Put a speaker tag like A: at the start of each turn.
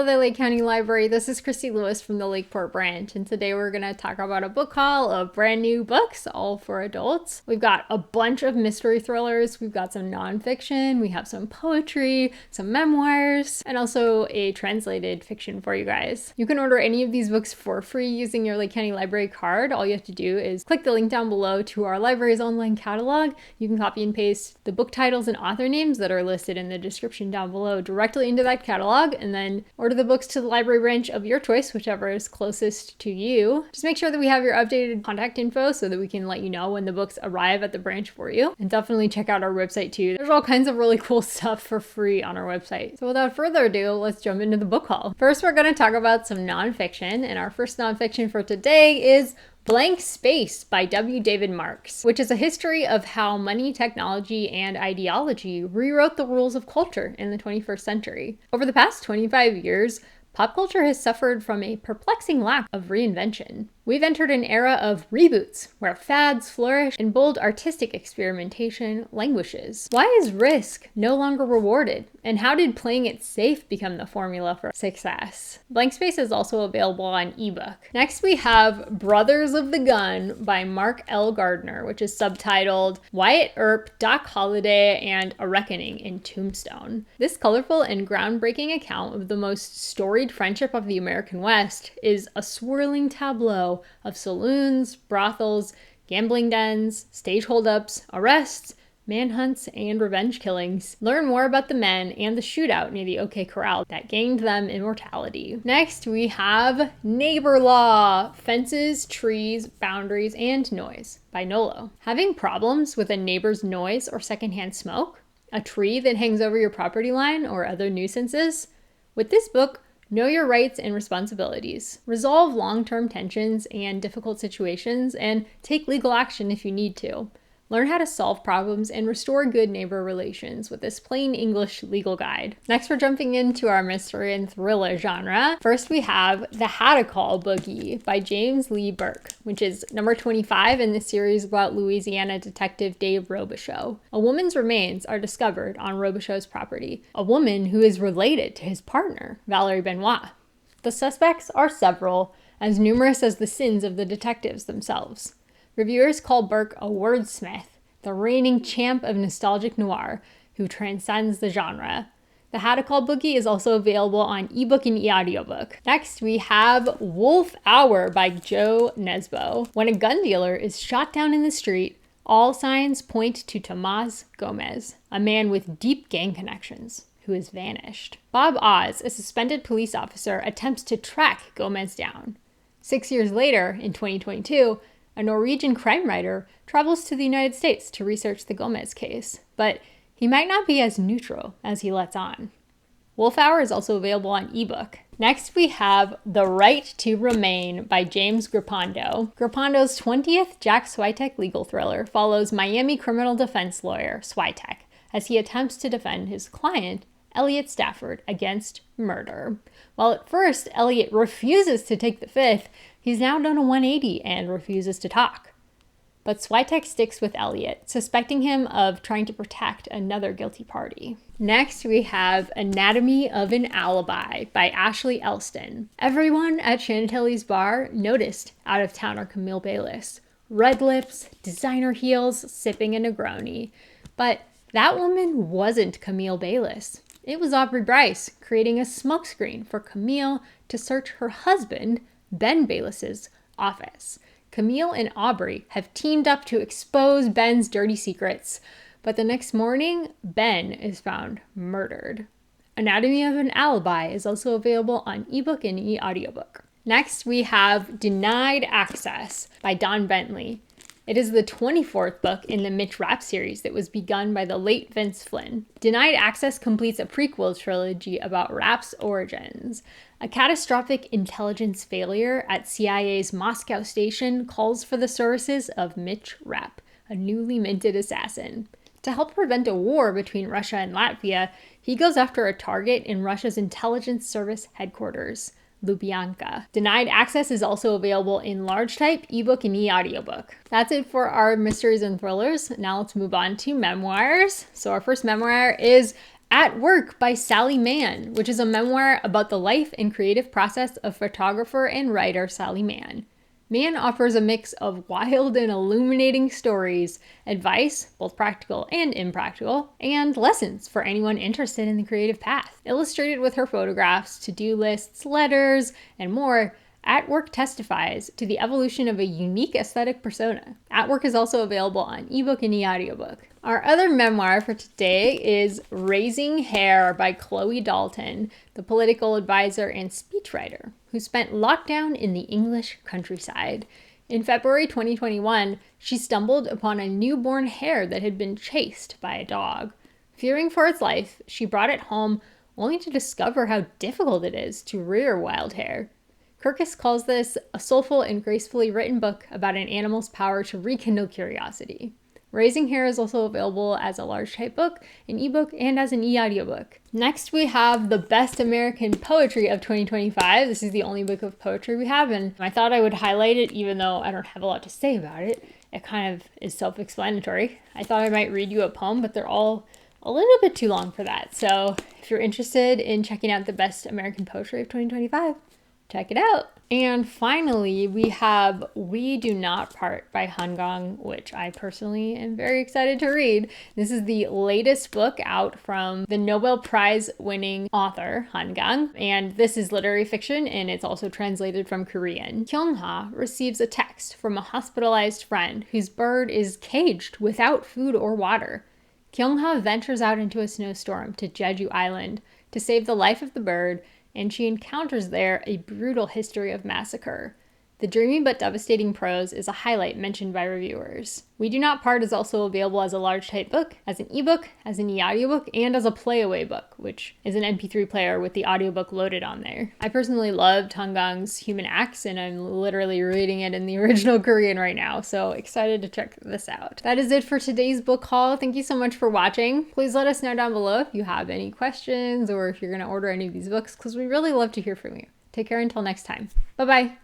A: Hello there, Lake County Library. This is Christy Lewis from the Lakeport branch, and today we're going to talk about a book haul of brand new books, all for adults. We've got a bunch of mystery thrillers, we've got some nonfiction, we have some poetry, some memoirs, and also a translated fiction for you guys. You can order any of these books for free using your Lake County Library card. All you have to do is click the link down below to our library's online catalog. You can copy and paste the book titles and author names that are listed in the description down below directly into that catalog, and then order the books to the library branch of your choice, whichever is closest to you. Just make sure that we have your updated contact info so that we can let you know when the books arrive at the branch for you. And definitely check out our website too. There's all kinds of really cool stuff for free on our website. So without further ado, let's jump into the book haul. First, we're going to talk about some nonfiction, and our first nonfiction for today is Blank Space by W. David Marx, which is a history of how money, technology, and ideology rewrote the rules of culture in the 21st century. Over the past 25 years, pop culture has suffered from a perplexing lack of reinvention. We've entered an era of reboots, where fads flourish and bold artistic experimentation languishes. Why is risk no longer rewarded? And how did playing it safe become the formula for success? Blank Space is also available on ebook. Next, we have Brothers of the Gun by Mark L. Gardner, which is subtitled Wyatt Earp, Doc Holliday, and A Reckoning in Tombstone. This colorful and groundbreaking account of the most storied friendship of the American West is a swirling tableau of saloons, brothels, gambling dens, stage holdups, arrests, manhunts, and revenge killings. Learn more about the men and the shootout near the OK Corral that gained them immortality. Next, we have Neighbor Law, Fences, Trees, Boundaries, and Noise by Nolo. Having problems with a neighbor's noise or secondhand smoke? A tree that hangs over your property line or other nuisances? With this book, know your rights and responsibilities. Resolve long-term tensions and difficult situations, and take legal action if you need to. Learn how to solve problems and restore good neighbor relations with this plain English legal guide. Next, we're jumping into our mystery and thriller genre. First, we have The Hadacol Boogie by James Lee Burke, which is number 25 in the series about Louisiana detective Dave Robichaux. A woman's remains are discovered on Robichaux's property, a woman who is related to his partner, Valerie Benoit. The suspects are several, as numerous as the sins of the detectives themselves. Reviewers call Burke a wordsmith, the reigning champ of nostalgic noir, who transcends the genre. The Hadacol Boogie is also available on ebook and e-audiobook. Next, we have Wolf Hour by Joe Nesbo. When a gun dealer is shot down in the street, all signs point to Tomas Gomez, a man with deep gang connections, who has vanished. Bob Oz, a suspended police officer, attempts to track Gomez down. 6 years later, in 2022, a Norwegian crime writer travels to the United States to research the Gomez case, but he might not be as neutral as he lets on. Wolf Hour is also available on ebook. Next, we have The Right to Remain by James Grippando. Grippando's 20th Jack Switek legal thriller follows Miami criminal defense lawyer Switek as he attempts to defend his client, Elliot Stafford, against murder. While at first Elliot refuses to take the fifth, he's now done a 180 and refuses to talk. But Switek sticks with Elliot, suspecting him of trying to protect another guilty party. Next, we have Anatomy of an Alibi by Ashley Elston. Everyone at Chantilly's bar noticed out-of-towner Camille Bayliss. Red lips, designer heels, sipping a Negroni. But that woman wasn't Camille Bayliss. It was Aubrey Bryce, creating a smokescreen for Camille to search her husband, Ben Bayliss's office. Camille and Aubrey have teamed up to expose Ben's dirty secrets, but the next morning, Ben is found murdered. Anatomy of an Alibi is also available on ebook and e-audiobook. Next, we have Denied Access by Don Bentley. It is the 24th book in the Mitch Rapp series that was begun by the late Vince Flynn. Denied Access completes a prequel trilogy about Rapp's origins. A catastrophic intelligence failure at CIA's Moscow station calls for the services of Mitch Rapp, a newly minted assassin. To help prevent a war between Russia and Latvia, he goes after a target in Russia's intelligence service headquarters, Lubyanka. Denied Access is also available in large type, ebook, and e-audiobook. That's it for our mysteries and thrillers. Now let's move on to memoirs. So our first memoir is At Work by Sally Mann, which is a memoir about the life and creative process of photographer and writer Sally Mann. Mann offers a mix of wild and illuminating stories, advice, both practical and impractical, and lessons for anyone interested in the creative path. Illustrated with her photographs, to-do lists, letters, and more, At Work testifies to the evolution of a unique aesthetic persona. At Work is also available on ebook and e-audiobook. Our other memoir for today is Raising Hare by Chloe Dalton, the political advisor and speechwriter who spent lockdown in the English countryside. In February 2021, she stumbled upon a newborn hare that had been chased by a dog. Fearing for its life, she brought it home only to discover how difficult it is to rear wild hare. Kirkus calls this a soulful and gracefully written book about an animal's power to rekindle curiosity. Raising Hare is also available as a large type book, an ebook, and as an e-audiobook. Next, we have the Best American Poetry of 2025. This is the only book of poetry we have, and I thought I would highlight it even though I don't have a lot to say about it. It kind of is self-explanatory. I thought I might read you a poem, but they're all a little bit too long for that. So if you're interested in checking out the Best American Poetry of 2025, check it out. And finally, we have We Do Not Part by Kang, which I personally am very excited to read. This is the latest book out from the Nobel Prize winning author, Kang, and this is literary fiction, and it's also translated from Korean. Kyung-ha receives a text from a hospitalized friend whose bird is caged without food or water. Kyung-ha ventures out into a snowstorm to Jeju Island to save the life of the bird, and she encounters there a brutal history of massacre. The dreamy but devastating prose is a highlight mentioned by reviewers. We Do Not Part is also available as a large type book, as an ebook, as an e-audiobook, and as a playaway book, which is an MP3 player with the audiobook loaded on there. I personally loved Kang's Human Acts, and I'm literally reading it in the original Korean right now, so excited to check this out. That is it for today's book haul. Thank you so much for watching. Please let us know down below if you have any questions or if you're going to order any of these books, because we really love to hear from you. Take care until next time. Bye-bye.